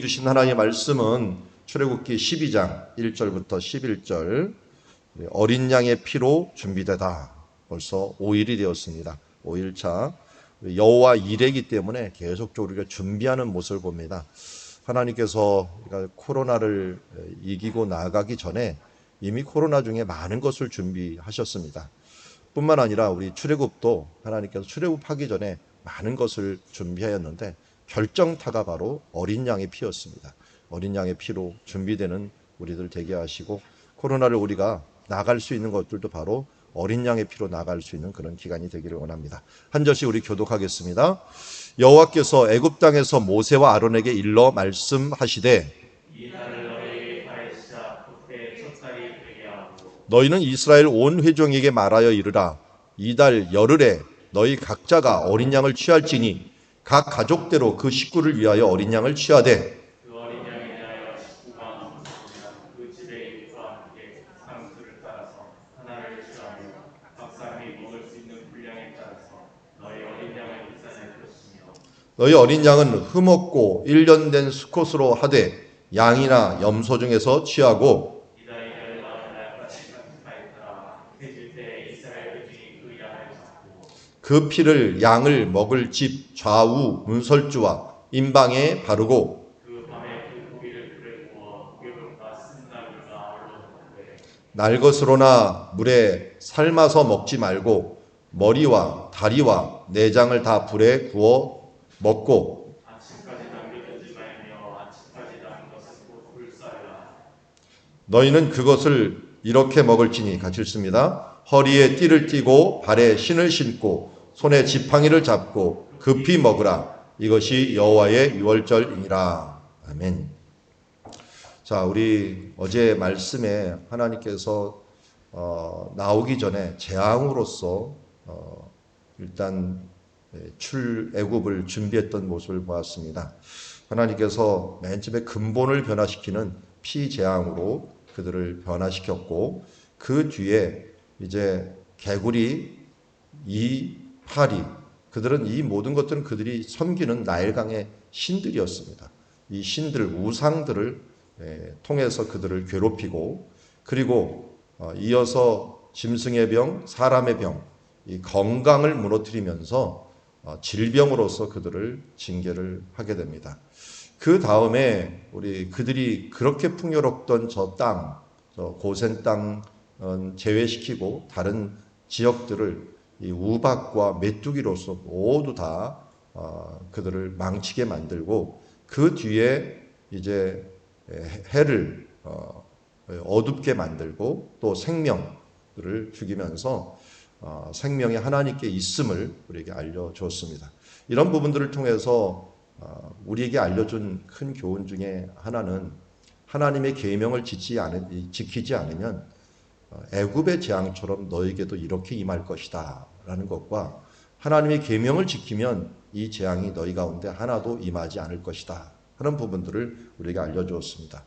주신 하나님의 말씀은 출애굽기 12장 1절부터 11절 어린 양의 피로 준비되다. 벌써 5일이 되었습니다. 5일차 여호와 이레이기 때문에 계속적으로 우리가 준비하는 모습을 봅니다. 하나님께서 코로나를 이기고 나가기 전에 이미 코로나 중에 많은 것을 준비하셨습니다. 뿐만 아니라 우리 출애굽도 하나님께서 출애굽하기 전에 많은 것을 준비하였는데 결정타가 바로 어린 양의 피였습니다. 어린 양의 피로 준비되는 우리들 되게 하시고 코로나를 우리가 나갈 수 있는 것들도 바로 어린 양의 피로 나갈 수 있는 그런 기간이 되기를 원합니다. 한 절씩 우리 교독하겠습니다. 여호와께서 애굽 땅에서 모세와 아론에게 일러 말씀하시되 너희는 이스라엘 온 회중에게 말하여 이르라. 이달 열흘에 너희 각자가 어린 양을 취할지니 각 가족대로 그 식구를 위하여 어린 양을 취하되 그 어린 양에 대하여 식구가 넘치면 그 집에 일과 함께 상수를 따라서 하나를 취하며 각 사람이 먹을 수 있는 분량에 따라서 너희 어린 양을 입산할 것이며 너희 어린 양은 흠없고 1년 된 수컷으로 하되 양이나 염소 중에서 취하고 이달이 마흔 날까지 간직하에 따라 해질 때에 이스라엘 회중이 그 양을 잡고 그 피를 양을 먹을 집 좌우 문설주와 임방에 바르고 그 밤에 그 고기를 불에 구워 고기물과 쓴나물과 얼룩을 날 것으로나 물에 삶아서 먹지 말고 머리와 다리와 내장을 다 불에 구워 먹고 아침까지 남겨두지 말며 아침까지 남은 것은 곧 불사르라. 너희는 그것을 이렇게 먹을지니 같이 읽습니다. 허리에 띠를 띠고 발에 신을 신고 손에 지팡이를 잡고 급히 먹으라. 이것이 여호와의 유월절이니라. 아멘. 자, 우리 어제 말씀에 하나님께서 나오기 전에 재앙으로서 일단 출애굽을 준비했던 모습을 보았습니다. 하나님께서 맨 처음에 근본을 변화시키는 피재앙으로 그들을 변화시켰고 그 뒤에 이제 개구리, 파리 그들은 이 모든 것들은 그들이 섬기는 나일강의 신들이었습니다. 이 신들, 우상들을 통해서 그들을 괴롭히고 그리고 이어서 짐승의 병, 사람의 병, 이 건강을 무너뜨리면서 질병으로서 그들을 징계를 하게 됩니다. 그 다음에 우리 그들이 그렇게 풍요롭던 저 땅, 저 고센 땅 제외시키고 다른 지역들을 이 우박과 메뚜기로서 모두 다 그들을 망치게 만들고 그 뒤에 이제 해를 어둡게 만들고 또 생명들을 죽이면서 생명이 하나님께 있음을 우리에게 알려주었습니다. 이런 부분들을 통해서 우리에게 알려준 큰 교훈 중에 하나는 하나님의 계명을 지키지 않으면 애굽의 재앙처럼 너에게도 이렇게 임할 것이다 라는 것과 하나님의 계명을 지키면 이 재앙이 너희 가운데 하나도 임하지 않을 것이다 하는 부분들을 우리에게 알려주었습니다.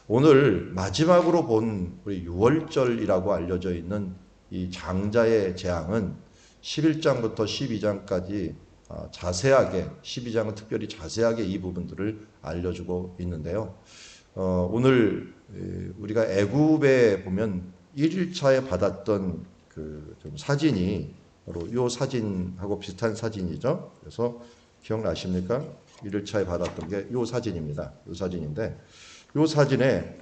오늘 마지막으로 본 우리 유월절이라고 알려져 있는 이 장자의 재앙은 11장부터 12장까지 자세하게 12장은 특별히 자세하게 이 부분들을 알려주고 있는데요. 오늘 우리가 애굽에 보면 1일차에 받았던 그 좀 사진이 바로 이 사진하고 비슷한 사진이죠. 그래서 기억나십니까? 1일차에 받았던 게 이 사진입니다. 이 사진인데 이 사진에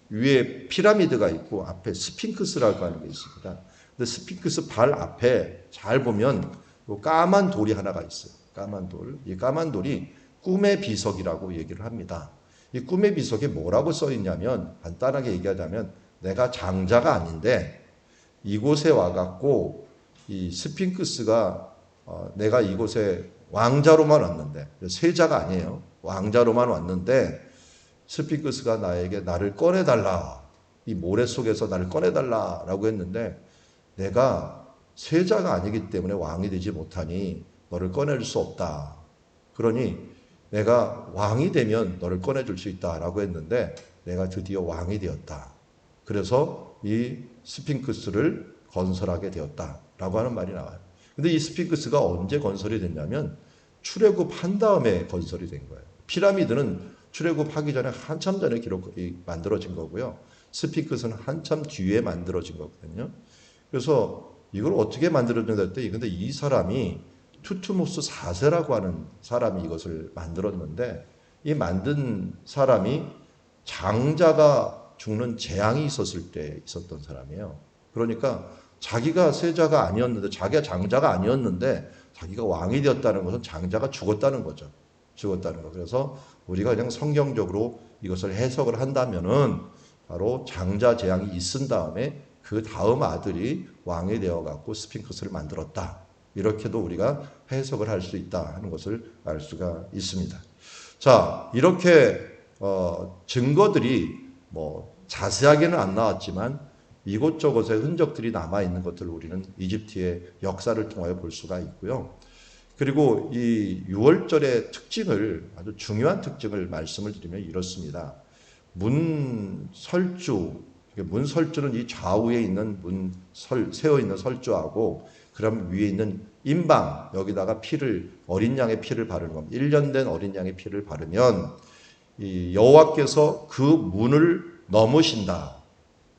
위에 피라미드가 있고 앞에 스핑크스라고 하는 게 있습니다. 근데 스핑크스 발 앞에 잘 보면 까만 돌이 하나가 있어요. 까만 돌. 이 까만 돌이 꿈의 비석이라고 얘기를 합니다. 이 꿈의 비석에 뭐라고 써 있냐면 간단하게 얘기하자면 내가 장자가 아닌데 이곳에 와갖고 이 스핑크스가 내가 이곳에 왕자로만 왔는데 세자가 아니에요. 왕자로만 왔는데 스핑크스가 나에게 나를 꺼내달라. 이 모래 속에서 나를 꺼내달라라고 했는데 내가 세자가 아니기 때문에 왕이 되지 못하니 너를 꺼낼 수 없다. 그러니 내가 왕이 되면 너를 꺼내줄 수 있다라고 했는데 내가 드디어 왕이 되었다. 그래서 이 스핑크스를 건설하게 되었다라고 하는 말이 나와요. 근데 이 스핑크스가 언제 건설이 됐냐면 출애굽한 다음에 건설이 된 거예요. 피라미드는 출애굽하기 전에 한참 전에 만들어진 거고요. 스핑크스는 한참 뒤에 만들어진 거거든요. 그래서 이걸 어떻게 만들어졌냐 했더니 근데 이 사람이 투투모스 4세라고 하는 사람이 이것을 만들었는데 이 만든 사람이 장자가 죽는 재앙이 있었을 때 있었던 사람이에요. 그러니까 자기가 세자가 아니었는데 자기가 장자가 아니었는데 자기가 왕이 되었다는 것은 장자가 죽었다는 거죠. 죽었다는 거. 그래서 우리가 그냥 성경적으로 이것을 해석을 한다면은 바로 장자 재앙이 있은 다음에 그 다음 아들이 왕이 되어 갖고 스핑크스를 만들었다. 이렇게도 우리가 해석을 할 수 있다 하는 것을 알 수가 있습니다. 자, 이렇게 증거들이 뭐 자세하게는 안 나왔지만 이곳저곳에 흔적들이 남아 있는 것들을 우리는 이집트의 역사를 통하여 볼 수가 있고요. 그리고 이 6월절의 특징을 아주 중요한 특징을 말씀을 드리면 이렇습니다. 문설주는 이 좌우에 있는 세워 있는 설주하고 그럼 위에 있는 임방 여기다가 어린 양의 피를 바르는 겁니다. 1년 된 어린 양의 피를 바르면 이 여호와께서 그 문을 넘으신다.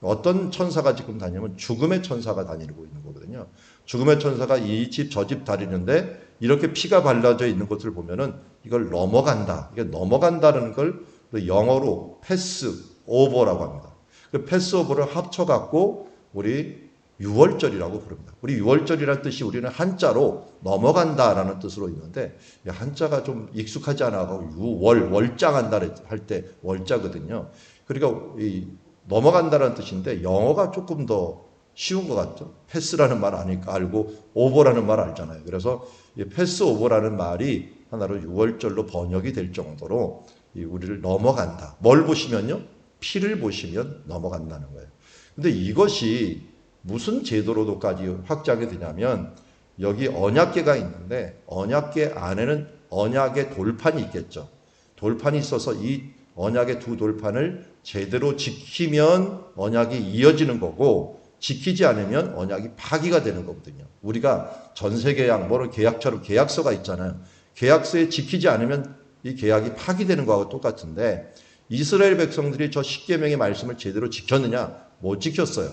어떤 천사가 지금 다니냐면 죽음의 천사가 다니고 있는 거거든요. 죽음의 천사가 이 집 저 집 다니는데 이렇게 피가 발라져 있는 것을 보면은 이걸 넘어간다. 이게 넘어간다는 걸 영어로 패스 오버라고 합니다. 그 패스 오버를 합쳐 갖고 우리 유월절이라고 부릅니다. 우리 유월절이라는 뜻이 우리는 한자로 넘어간다라는 뜻으로 있는데 한자가 좀 익숙하지 않아서 월장한다 할 때 월자거든요. 그러니까 이 넘어간다는 뜻인데 영어가 조금 더 쉬운 것 같죠. 패스라는 말 아니까 알고 오버라는 말 알잖아요. 그래서 이 패스 오버라는 말이 하나로 유월절로 번역이 될 정도로 우리를 넘어간다. 뭘 보시면요? 피를 보시면 넘어간다는 거예요. 근데 이것이 무슨 제도로도까지 확장이 되냐면 여기 언약궤가 있는데 언약궤 안에는 언약의 돌판이 있겠죠. 돌판이 있어서 이 언약의 두 돌판을 제대로 지키면 언약이 이어지는 거고 지키지 않으면 언약이 파기가 되는 거거든요. 우리가 전세계약, 계약처럼 계약서가 있잖아요. 계약서에 지키지 않으면 이 계약이 파기되는 거하고 똑같은데 이스라엘 백성들이 저 십계명의 말씀을 제대로 지켰느냐? 못 지켰어요.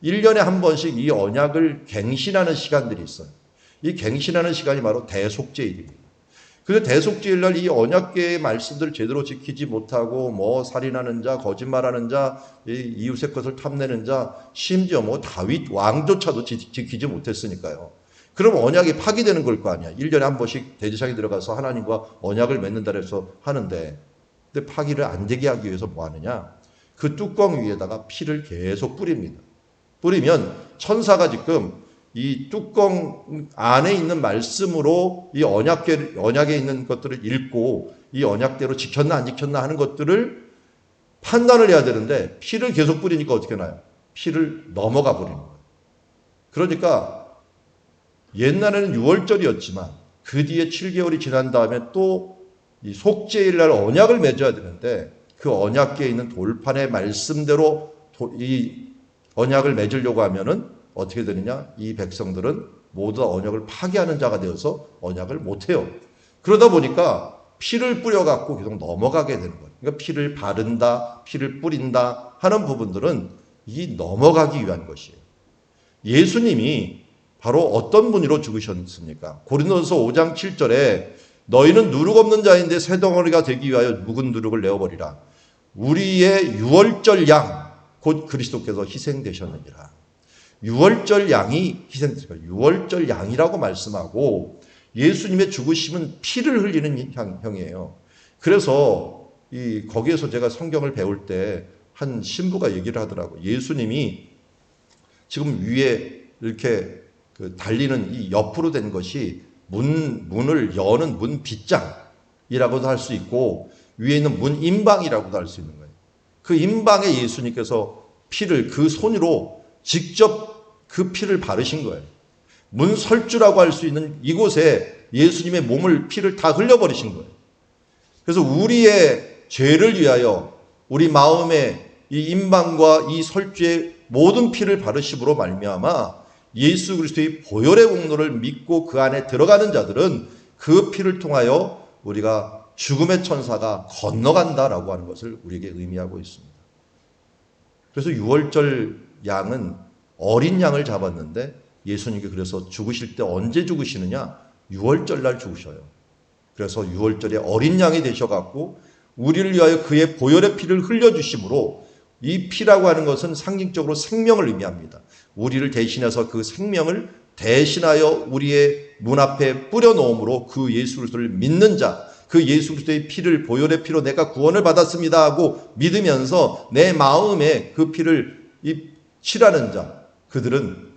1년에 한 번씩 이 언약을 갱신하는 시간들이 있어요. 이 갱신하는 시간이 바로 대속죄일입니다. 그 대속죄일 날 이 언약궤의 말씀들을 제대로 지키지 못하고 살인하는 자, 거짓말하는 자, 이웃의 것을 탐내는 자, 심지어 다윗 왕조차도 지키지 못했으니까요. 그럼 언약이 파기되는 걸 거 아니야. 1년에 한 번씩 대제사장이 들어가서 하나님과 언약을 맺는다 해서 하는데 근데 파기를 안 되게 하기 위해서 뭐 하느냐? 그 뚜껑 위에다가 피를 계속 뿌립니다. 뿌리면 천사가 지금 이 뚜껑 안에 있는 말씀으로 이 언약에 있는 것들을 읽고 이 언약대로 지켰나 안 지켰나 하는 것들을 판단을 해야 되는데 피를 계속 뿌리니까 어떻게 나요? 피를 넘어가 버리는 거예요. 그러니까 옛날에는 6월절이었지만 그 뒤에 7개월이 지난 다음에 또 이 속죄일 날 언약을 맺어야 되는데 그 언약궤에 있는 돌판의 말씀대로 이 언약을 맺으려고 하면은 어떻게 되느냐? 이 백성들은 모두 언약을 파기하는 자가 되어서 언약을 못해요. 그러다 보니까 피를 뿌려갖고 계속 넘어가게 되는 거예요. 그러니까 피를 바른다, 피를 뿌린다 하는 부분들은 이 넘어가기 위한 것이에요. 예수님이 바로 어떤 분으로 죽으셨습니까? 고린도서 5장 7절에 너희는 누룩 없는 자인데 새 덩어리가 되기 위하여 묵은 누룩을 내어버리라. 우리의 유월절 양 곧 그리스도께서 희생되셨느니라. 유월절 양이 희생되니까 유월절 양이라고 말씀하고 예수님의 죽으심은 피를 흘리는 형이에요. 그래서 거기에서 제가 성경을 배울 때 한 신부가 얘기를 하더라고요. 예수님이 지금 위에 이렇게 달리는 이 옆으로 된 것이 문을 여는 문 빗장이라고도 할 수 있고 위에 있는 문 임방이라고도 할 수 있는 거예요. 그 임방에 예수님께서 피를 그 손으로 직접 그 피를 바르신 거예요. 문설주라고 할 수 있는 이곳에 예수님의 피를 다 흘려버리신 거예요. 그래서 우리의 죄를 위하여 우리 마음에 이 임방과 이 설주의 모든 피를 바르심으로 말미암아 예수 그리스도의 보혈의 공로를 믿고 그 안에 들어가는 자들은 그 피를 통하여 우리가 죽음의 천사가 건너간다라고 하는 것을 우리에게 의미하고 있습니다. 그래서 유월절 양은 어린 양을 잡았는데 예수님께 그래서 죽으실 때 언제 죽으시느냐? 유월절 날 죽으셔요. 그래서 유월절에 어린 양이 되셔갖고 우리를 위하여 그의 보혈의 피를 흘려주심으로 이 피라고 하는 것은 상징적으로 생명을 의미합니다. 우리를 대신해서 그 생명을 대신하여 우리의 문 앞에 뿌려놓음으로 그 예수 그리스도를 믿는 자, 그 예수 그리스도의 피를 보혈의 피로 내가 구원을 받았습니다 하고 믿으면서 내 마음에 그 피를 칠하는 자, 그들은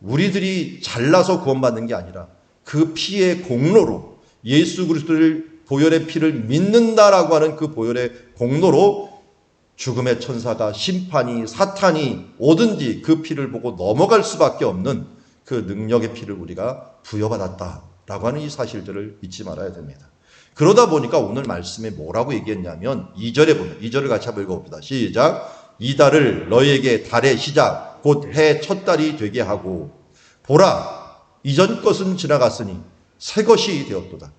우리들이 잘나서 구원받는 게 아니라 그 피의 공로로 예수 그리스도를 보혈의 피를 믿는다라고 하는 그 보혈의 공로로 죽음의 천사가 심판이 사탄이 오든지 그 피를 보고 넘어갈 수밖에 없는 그 능력의 피를 우리가 부여받았다라고 하는 이 사실들을 잊지 말아야 됩니다. 그러다 보니까 오늘 말씀에 뭐라고 얘기했냐면 2절에 보면 2절을 같이 한번 읽어봅니다. 시작. 이달을 너희에게 달의 시작 곧 해 첫 달이 되게 하고 보라 이전 것은 지나갔으니 새 것이 되었도다.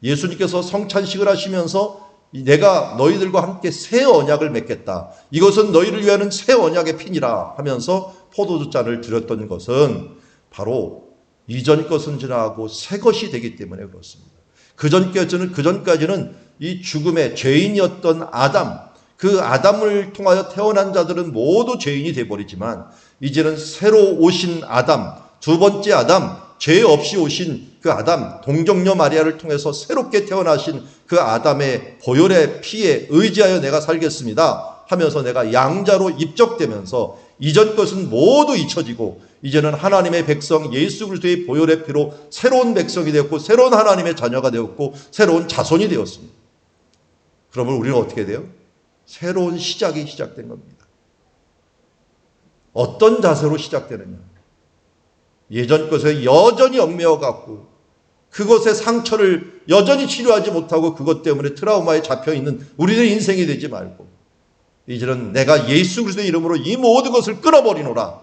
예수님께서 성찬식을 하시면서 내가 너희들과 함께 새 언약을 맺겠다. 이것은 너희를 위하는 새 언약의 피니라 하면서 포도주잔을 드렸던 것은 바로 이전 것은 지나가고 새 것이 되기 때문에 그렇습니다. 그전까지는 이 죽음의 죄인이었던 아담, 그 아담을 통하여 태어난 자들은 모두 죄인이 되어버리지만 이제는 새로 오신 아담, 두 번째 아담, 죄 없이 오신 그 아담, 동정녀 마리아를 통해서 새롭게 태어나신 그 아담의 보혈의 피에 의지하여 내가 살겠습니다 하면서 내가 양자로 입적되면서 이전 것은 모두 잊혀지고 이제는 하나님의 백성 예수 그리스도의 보혈의 피로 새로운 백성이 되었고 새로운 하나님의 자녀가 되었고 새로운 자손이 되었습니다. 그러면 우리는 어떻게 돼요? 새로운 시작이 시작된 겁니다. 어떤 자세로 시작되느냐? 예전 것에 여전히 얽매여 갖고 그것의 상처를 여전히 치료하지 못하고 그것 때문에 트라우마에 잡혀있는 우리들의 인생이 되지 말고 이제는 내가 예수 그리스도의 이름으로 이 모든 것을 끊어버리노라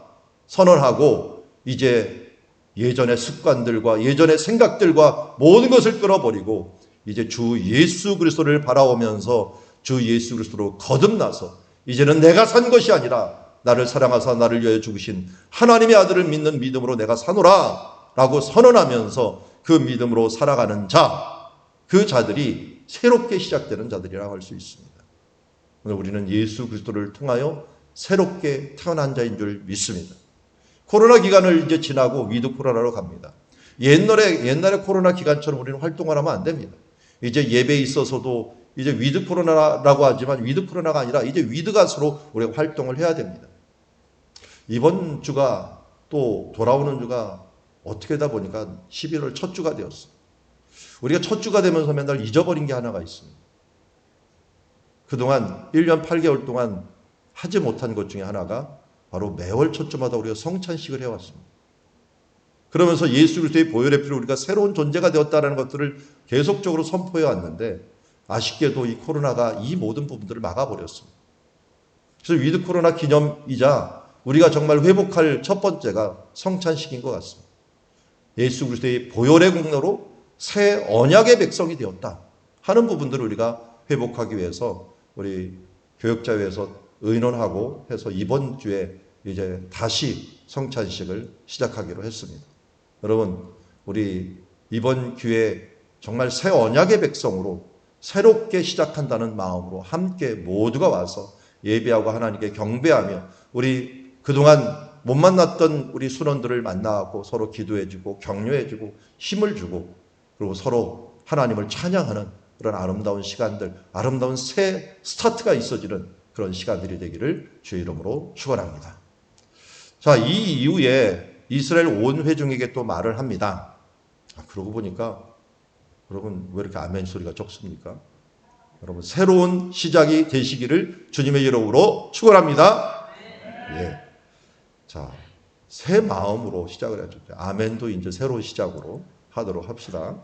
선언하고 이제 예전의 습관들과 예전의 생각들과 모든 것을 끊어버리고 이제 주 예수 그리스도를 바라오면서 주 예수 그리스도로 거듭나서 이제는 내가 산 것이 아니라 나를 사랑하사 나를 위하여 죽으신 하나님의 아들을 믿는 믿음으로 내가 사노라 라고 선언하면서 그 믿음으로 살아가는 자, 그 자들이 새롭게 시작되는 자들이라고 할 수 있습니다. 오늘 우리는 예수 그리스도를 통하여 새롭게 태어난 자인 줄 믿습니다. 코로나 기간을 이제 지나고 위드 코로나로 갑니다. 옛날에 코로나 기간처럼 우리는 활동을 하면 안 됩니다. 이제 예배에 있어서도 이제 위드 코로나라고 하지만 위드 코로나가 아니라 이제 위드 갓으로 우리가 활동을 해야 됩니다. 이번 주가 또 돌아오는 주가 어떻게 하다 보니까 11월 첫 주가 되었어요. 우리가 첫 주가 되면서 맨날 잊어버린 게 하나가 있습니다. 그동안 1년 8개월 동안 하지 못한 것 중에 하나가 바로 매월 첫 주마다 우리가 성찬식을 해왔습니다. 그러면서 예수 그리스도의 보혈의 피로 우리가 새로운 존재가 되었다는 것들을 계속적으로 선포해 왔는데 아쉽게도 이 코로나가 이 모든 부분들을 막아버렸습니다. 그래서 위드 코로나 기념이자 우리가 정말 회복할 첫 번째가 성찬식인 것 같습니다. 예수 그리스도의 보혈의 공로로 새 언약의 백성이 되었다 하는 부분들을 우리가 회복하기 위해서 우리 교역자회에서 의논하고 해서 이번 주에 이제 다시 성찬식을 시작하기로 했습니다. 여러분, 우리 이번 기회에 정말 새 언약의 백성으로 새롭게 시작한다는 마음으로 함께 모두가 와서 예배하고 하나님께 경배하며 우리 그동안 못 만났던 우리 순원들을 만나고 서로 기도해주고 격려해주고 힘을 주고 그리고 서로 하나님을 찬양하는 그런 아름다운 시간들, 아름다운 새 스타트가 있어지는 그런 시간들이 되기를 주의 이름으로 축원합니다. 자, 이 이후에 이스라엘 온 회중에게 또 말을 합니다. 그러고 보니까 여러분 왜 이렇게 아멘 소리가 적습니까? 여러분 새로운 시작이 되시기를 주님의 이름으로 축원합니다. 예. 자, 새 마음으로 시작을 해야죠. 아멘도 이제 새로운 시작으로 하도록 합시다.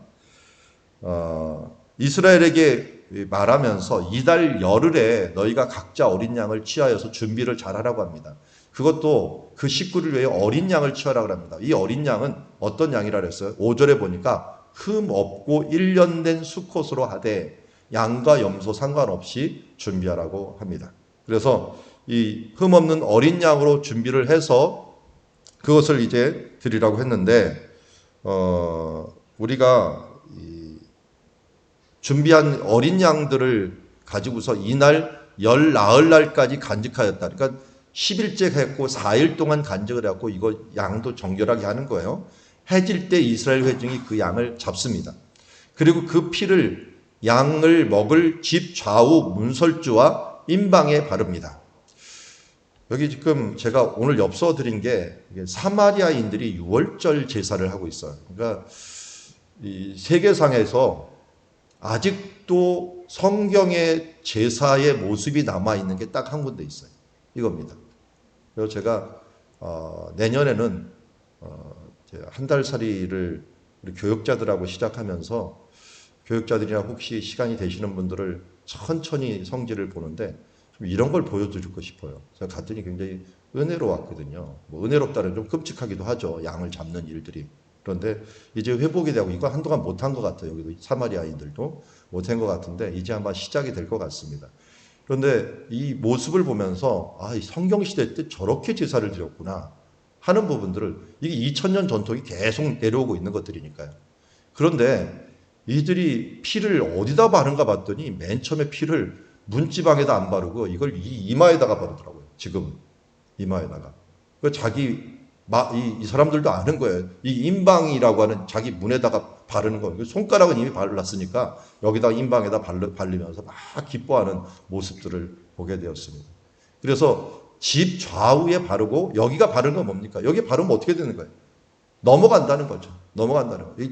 이스라엘에게 말하면서 이달 열흘에 너희가 각자 어린 양을 취하여서 준비를 잘하라고 합니다. 그것도 그 식구를 위해 어린 양을 취하라고 합니다. 이 어린 양은 어떤 양이라 그랬어요? 5절에 보니까 흠 없고 1년 된 수컷으로 하되 양과 염소 상관없이 준비하라고 합니다. 그래서 이 흠없는 어린 양으로 준비를 해서 그것을 이제 드리라고 했는데 우리가 준비한 어린 양들을 가지고서 이날 열 나흘 날까지 간직하였다. 그러니까 10일째 했고 4일 동안 간직을 해갖고 이거 양도 정결하게 하는 거예요. 해질 때 이스라엘 회중이 그 양을 잡습니다. 그리고 그 피를 양을 먹을 집 좌우 문설주와 임방에 바릅니다. 여기 지금 제가 오늘 엽서 드린 게 사마리아인들이 유월절 제사를 하고 있어요. 그러니까 이 세계상에서 아직도 성경의 제사의 모습이 남아있는 게 딱 한 군데 있어요. 이겁니다. 그래서 제가 내년에는 한 달살이를 우리 교역자들하고 시작하면서 교역자들이나 혹시 시간이 되시는 분들을 천천히 성질을 보는데 이런 걸 보여드리고 싶어요. 제가 갔더니 굉장히 은혜로웠거든요. 뭐 은혜롭다는 좀 끔찍하기도 하죠. 양을 잡는 일들이. 그런데 이제 회복이 되고 이거 한동안 못한 것 같아요. 여기도 사마리아인들도 못한 것 같은데 이제 아마 시작이 될 것 같습니다. 그런데 이 모습을 보면서 이 성경 시대 때 저렇게 제사를 드렸구나 하는 부분들을 이게 2000년 전통이 계속 내려오고 있는 것들이니까요. 그런데 이들이 피를 어디다 바른가 봤더니 맨 처음에 피를 문지방에다 안 바르고 이걸 이마에다가 바르더라고요. 지금 이마에다가. 이 사람들도 아는 거예요. 이 임방이라고 하는 자기 문에다가 바르는 거예요. 손가락은 이미 발랐으니까 여기다 임방에다 바르면서 막 기뻐하는 모습들을 보게 되었습니다. 그래서 집 좌우에 바르고 여기가 바르는 건 뭡니까? 여기 바르면 어떻게 되는 거예요? 넘어간다는 거죠. 넘어간다는 거예요.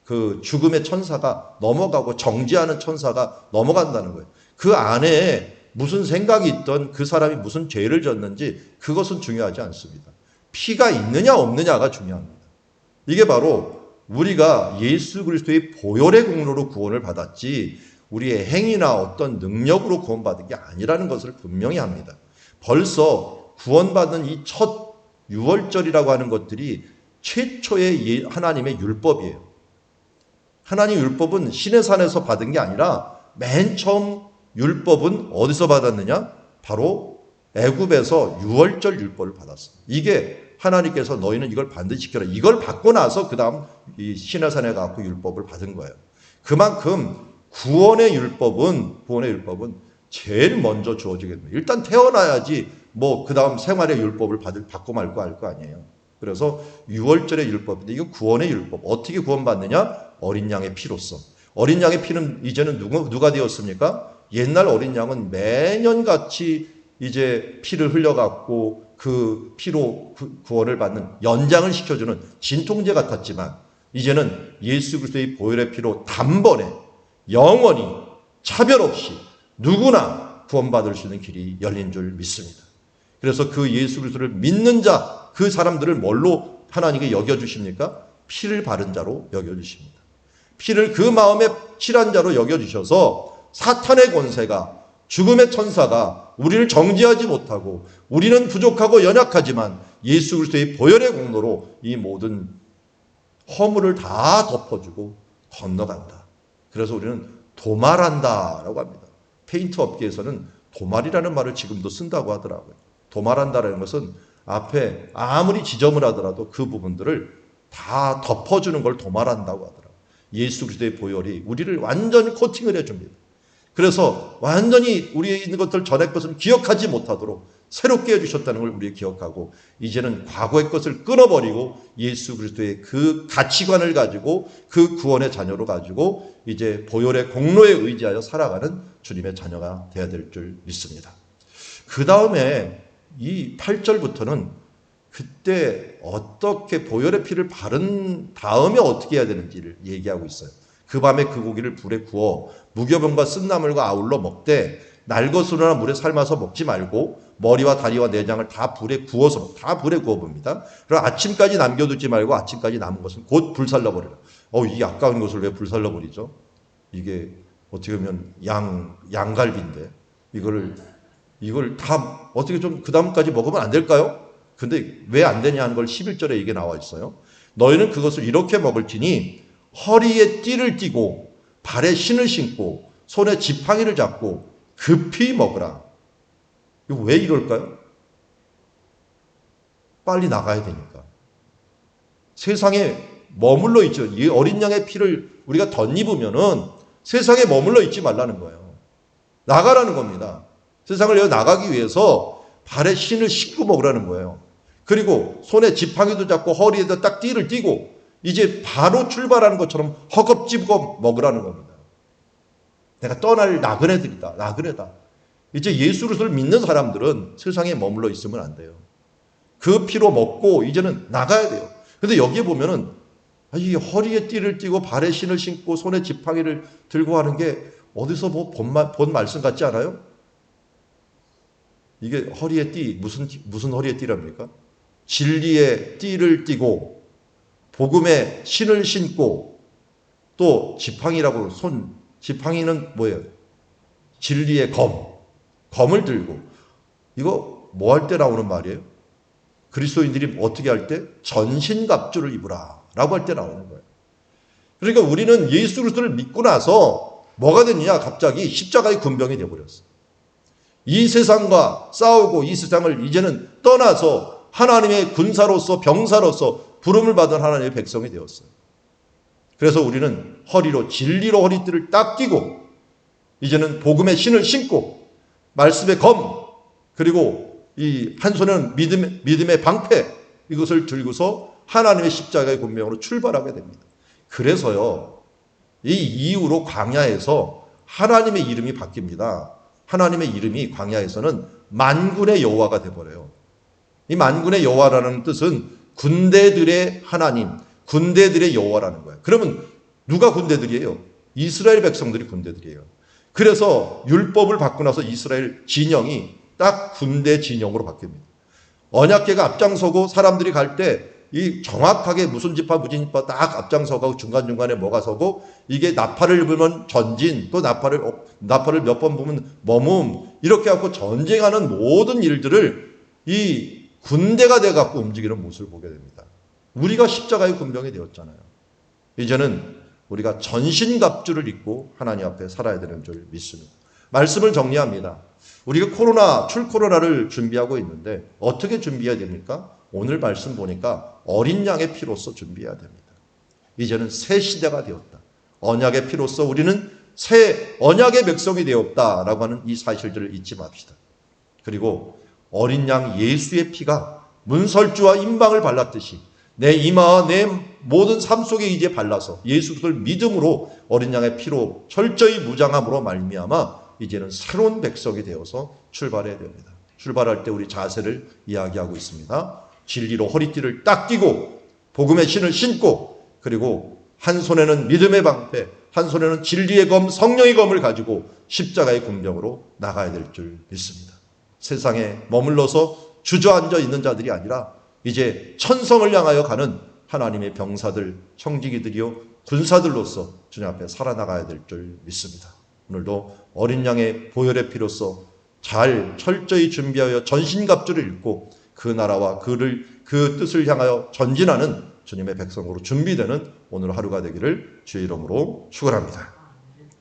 그 죽음의 천사가 넘어가고 정지하는 천사가 넘어간다는 거예요. 그 안에 무슨 생각이 있던 그 사람이 무슨 죄를 졌는지 그것은 중요하지 않습니다. 피가 있느냐 없느냐가 중요합니다. 이게 바로 우리가 예수 그리스도의 보혈의 공로로 구원을 받았지 우리의 행위나 어떤 능력으로 구원받은 게 아니라는 것을 분명히 합니다. 벌써 구원받은 이 첫 유월절이라고 하는 것들이 최초의 하나님의 율법이에요. 하나님 율법은 신의 산에서 받은 게 아니라 맨 처음 율법은 어디서 받았느냐? 바로 애굽에서 유월절 율법을 받았습니다. 이게 하나님께서 너희는 이걸 반드시 지켜라. 이걸 받고 나서 그 다음 이 신의 산에 가서 율법을 받은 거예요. 그만큼 구원의 율법은 제일 먼저 주어지게 됩니다. 일단 태어나야지 뭐 그 다음 생활의 율법을 받고 말고 할 거 아니에요. 그래서 유월절의 율법인데 이거 구원의 율법. 어떻게 구원받느냐? 어린 양의 피로써. 어린 양의 피는 이제는 누가 되었습니까? 옛날 어린 양은 매년같이 이제 피를 흘려갖고 그 피로 구원을 받는 연장을 시켜주는 진통제 같았지만 이제는 예수 그리스도의 보혈의 피로 단번에 영원히 차별 없이 누구나 구원받을 수 있는 길이 열린 줄 믿습니다. 그래서 그 예수 그리스도를 믿는 자 그 사람들을 뭘로 하나님께 여겨주십니까? 피를 바른 자로 여겨주십니다. 피를 그 마음에 칠한 자로 여겨주셔서 사탄의 권세가 죽음의 천사가 우리를 정죄하지 못하고 우리는 부족하고 연약하지만 예수 그리스도의 보혈의 공로로 이 모든 허물을 다 덮어주고 건너간다. 그래서 우리는 도말한다라고 합니다. 페인트 업계에서는 도말이라는 말을 지금도 쓴다고 하더라고요. 도말한다라는 것은 앞에 아무리 지점을 하더라도 그 부분들을 다 덮어주는 걸 도말한다고 하더라고요. 예수 그리스도의 보혈이 우리를 완전히 코팅을 해줍니다. 그래서 완전히 우리의 있는 것들 전의 것을 기억하지 못하도록 새롭게 해주셨다는 걸 우리가 기억하고 이제는 과거의 것을 끊어버리고 예수 그리스도의 그 가치관을 가지고 그 구원의 자녀로 가지고 이제 보혈의 공로에 의지하여 살아가는 주님의 자녀가 되어야 될 줄 믿습니다. 그 다음에 이 8절부터는 그때 어떻게 보혈의 피를 바른 다음에 어떻게 해야 되는지를 얘기하고 있어요. 그 밤에 그 고기를 불에 구워 무교병과 쓴나물과 아울러 먹되 날것으로나 물에 삶아서 먹지 말고 머리와 다리와 내장을 다 불에 구워서 다 불에 구워봅니다. 그리고 아침까지 남겨두지 말고 아침까지 남은 것은 곧 불살라버리라. 이 아까운 것을 왜 불살라버리죠? 이게 어떻게 보면 양갈비인데 이걸 다 어떻게 좀 그 다음까지 먹으면 안 될까요? 근데 왜 안 되냐 하는 걸 11절에 이게 나와 있어요. 너희는 그것을 이렇게 먹을지니 허리에 띠를 띠고 발에 신을 신고 손에 지팡이를 잡고 급히 먹으라. 이거 왜 이럴까요? 빨리 나가야 되니까. 세상에 머물러 있죠. 이 어린 양의 피를 우리가 덧입으면은 세상에 머물러 있지 말라는 거예요. 나가라는 겁니다. 세상을 나가기 위해서 발에 신을 신고 먹으라는 거예요. 그리고 손에 지팡이도 잡고 허리에다 딱 띠를 띠고 이제 바로 출발하는 것처럼 허겁지겁 먹으라는 겁니다. 내가 떠날 나그네들이다. 나그네다. 이제 예수 그리스도를 믿는 사람들은 세상에 머물러 있으면 안 돼요. 그 피로 먹고 이제는 나가야 돼요. 근데 여기에 보면은 이 허리에 띠를 띠고 발에 신을 신고 손에 지팡이를 들고 하는 게 어디서 본 말씀 같지 않아요? 이게 허리에 띠, 무슨 허리에 띠랍니까? 진리의 띠를 띠고 복음의 신을 신고 또 지팡이라고 지팡이는 뭐예요? 진리의 검을 들고 이거 뭐 할 때 나오는 말이에요? 그리스도인들이 어떻게 할 때? 전신갑주를 입으라 라고 할 때 나오는 거예요. 그러니까 우리는 예수 그리스도를 믿고 나서 뭐가 됐느냐? 갑자기 십자가의 군병이 되어버렸어요. 이 세상과 싸우고 이 세상을 이제는 떠나서 하나님의 군사로서 병사로서 부름을 받은 하나님의 백성이 되었어요. 그래서 우리는 진리로 허리띠를 딱 끼고 이제는 복음의 신을 신고 말씀의 검 그리고 이 한 손에는 믿음의 방패 이것을 들고서 하나님의 십자가의 군병으로 출발하게 됩니다. 그래서요 이 이후로 광야에서 하나님의 이름이 바뀝니다. 하나님의 이름이 광야에서는 만군의 여호와가 되어버려요. 이 만군의 여호와라는 뜻은 군대들의 하나님, 군대들의 여호와라는 거예요. 그러면 누가 군대들이에요? 이스라엘 백성들이 군대들이에요. 그래서 율법을 받고 나서 이스라엘 진영이 딱 군대 진영으로 바뀝니다. 언약궤가 앞장서고 사람들이 갈 때 이 정확하게 무슨 지파 무슨 지파 딱 앞장서고 중간중간에 뭐가 서고 이게 나팔을 불면 전진 또 나팔을 몇 번 보면 머문 이렇게 하고 전쟁하는 모든 일들을 이 군대가 돼갖고 움직이는 모습을 보게 됩니다. 우리가 십자가의 군병이 되었잖아요. 이제는 우리가 전신갑주를 입고 하나님 앞에 살아야 되는 줄 믿습니다. 말씀을 정리합니다. 우리가 출코로나를 준비하고 있는데 어떻게 준비해야 됩니까? 오늘 말씀 보니까 어린 양의 피로서 준비해야 됩니다. 이제는 새 시대가 되었다. 언약의 피로서 우리는 새 언약의 백성이 되었다라고 하는 이 사실들을 잊지 맙시다. 그리고 어린 양 예수의 피가 문설주와 임방을 발랐듯이 내 이마와 내 모든 삶 속에 이제 발라서 예수 그리스도를 믿음으로 어린 양의 피로 철저히 무장함으로 말미암아 이제는 새로운 백성이 되어서 출발해야 됩니다. 출발할 때 우리 자세를 이야기하고 있습니다. 진리로 허리띠를 딱 끼고 복음의 신을 신고 그리고 한 손에는 믿음의 방패, 한 손에는 진리의 검, 성령의 검을 가지고 십자가의 군병으로 나가야 될 줄 믿습니다. 세상에 머물러서 주저앉아 있는 자들이 아니라 이제 천성을 향하여 가는 하나님의 병사들, 청지기들이요 군사들로서 주님 앞에 살아나가야 될 줄 믿습니다. 오늘도 어린 양의 보혈의 피로서 잘 철저히 준비하여 전신갑주를 입고 그 나라와 그 뜻을 향하여 전진하는 주님의 백성으로 준비되는 오늘 하루가 되기를 주의 이름으로 축원합니다.